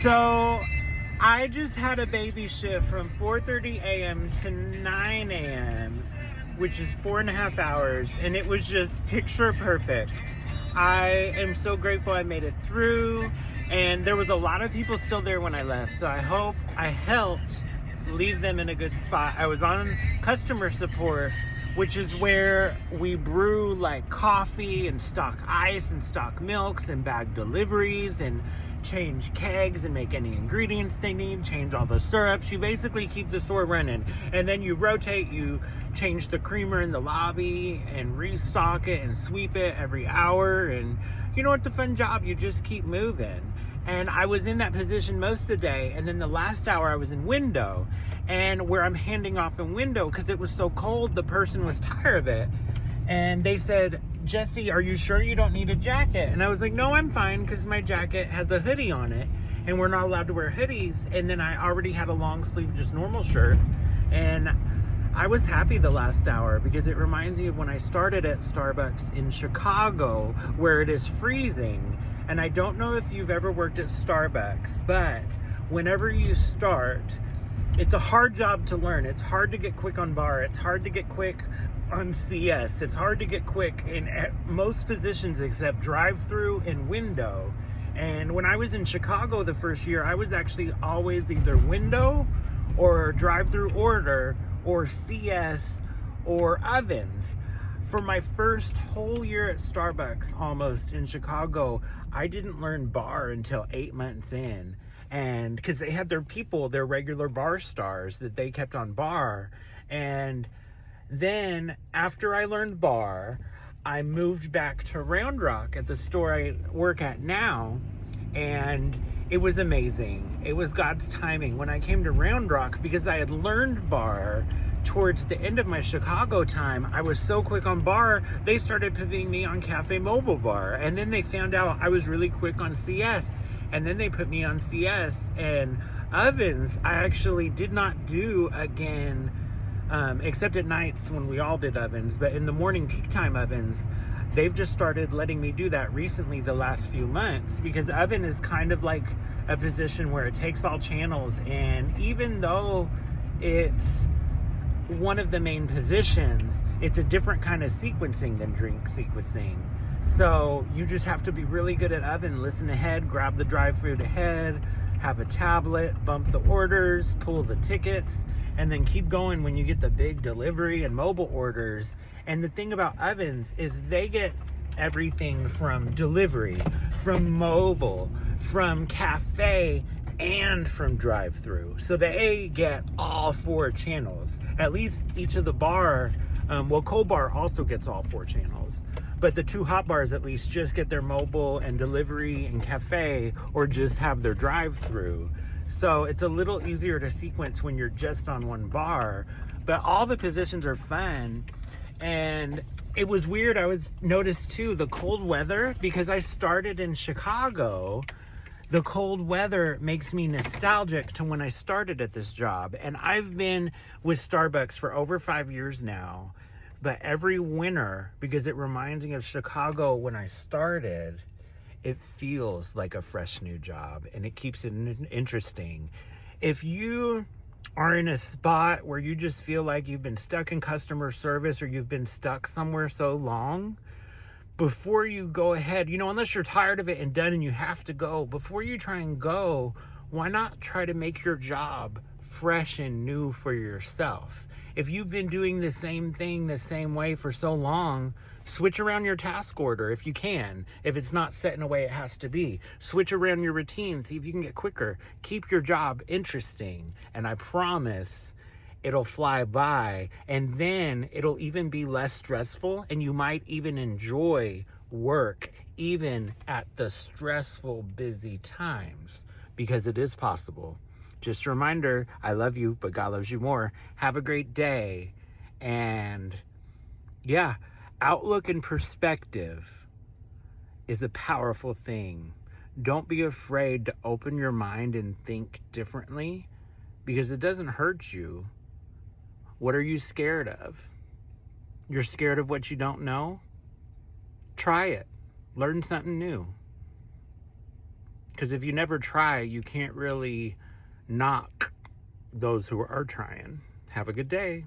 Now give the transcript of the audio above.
So I just had a baby shift from 4:30 a.m. to 9 a.m., which is 4.5 hours, and it was just picture perfect. I am so grateful I made it through, and there was a lot of people still there when I left, so I hope I helped leave them in a good spot. I was on customer support, which is where we brew like coffee and stock ice and stock milks and bag deliveries and change kegs and make any ingredients they need, change all the syrups. You basically keep the store running, and then you rotate, you change the creamer in the lobby and restock it and sweep it every hour, and you know, it's a fun job. You just keep moving. And I was in that position most of the day, and then the last hour I was in window, and where I'm handing off in window because it was so cold, the person was tired of it, and they said, "Jesse, are you sure you don't need a jacket?" And I was like, "No, I'm fine, because my jacket has a hoodie on it, and we're not allowed to wear hoodies." And then I already had a long sleeve, just normal shirt, and I was happy the last hour because it reminds me of when I started at Starbucks in Chicago, where it is freezing. And I don't know if you've ever worked at Starbucks, but whenever you start, it's a hard job to learn. It's hard to get quick on bar. It's hard to get quick on CS. It's hard to get quick in most positions except drive-through and window. And when I was in Chicago the first year, I was actually always either window or drive-through order or CS or ovens. For my first whole year at Starbucks, almost, in Chicago, I didn't learn bar until 8 months in. And because they had their people, their regular bar stars that they kept on bar. And then after I learned bar, I moved back to Round Rock at the store I work at now. And it was amazing. It was God's timing. When I came to Round Rock, because I had learned bar towards the end of my Chicago time, I was so quick on bar, they started putting me on Cafe Mobile Bar. And then they found out I was really quick on CS. And then they put me on CS. And ovens, I actually did not do again, except at nights when we all did ovens. But in the morning peak time ovens, they've just started letting me do that recently the last few months, because oven is kind of like a position where it takes all channels. And even though it's one of the main positions, it's a different kind of sequencing than drink sequencing. So you just have to be really good at oven, listen ahead, grab the dry food ahead, have a tablet, bump the orders, pull the tickets, and then keep going when you get the big delivery and mobile orders. And the thing about ovens is they get everything from delivery, from mobile, from cafe, and from drive-through. So they get all 4 channels. At least each of the bar, Cold Bar also gets all 4 channels. But the 2 hot bars at least just get their mobile and delivery and cafe, or just have their drive-through. So it's a little easier to sequence when you're just on one bar. But all the positions are fun. And it was weird. I was noticed too, the cold weather, because I started in Chicago. The cold weather makes me nostalgic to when I started at this job. And I've been with Starbucks for over 5 years now. But every winter, because it reminds me of Chicago when I started, it feels like a fresh new job. And it keeps it interesting. If you are in a spot where you just feel like you've been stuck in customer service, or you've been stuck somewhere so long, before you go ahead, unless you're tired of it and done and you have to go, before you try and go, why not try to make your job fresh and new for yourself? If you've been doing the same thing the same way for so long, switch around your task order if you can. If it's not set in a way it has to be, switch around your routine, see if you can get quicker. Keep your job interesting, and I promise it'll fly by, and then it'll even be less stressful, and you might even enjoy work even at the stressful, busy times, because it is possible. Just a reminder, I love you, but God loves you more. Have a great day. And yeah, outlook and perspective is a powerful thing. Don't be afraid to open your mind and think differently, because it doesn't hurt you. What are you scared of? You're scared of what you don't know? Try it. Learn something new. Because if you never try, you can't really knock those who are trying. Have a good day.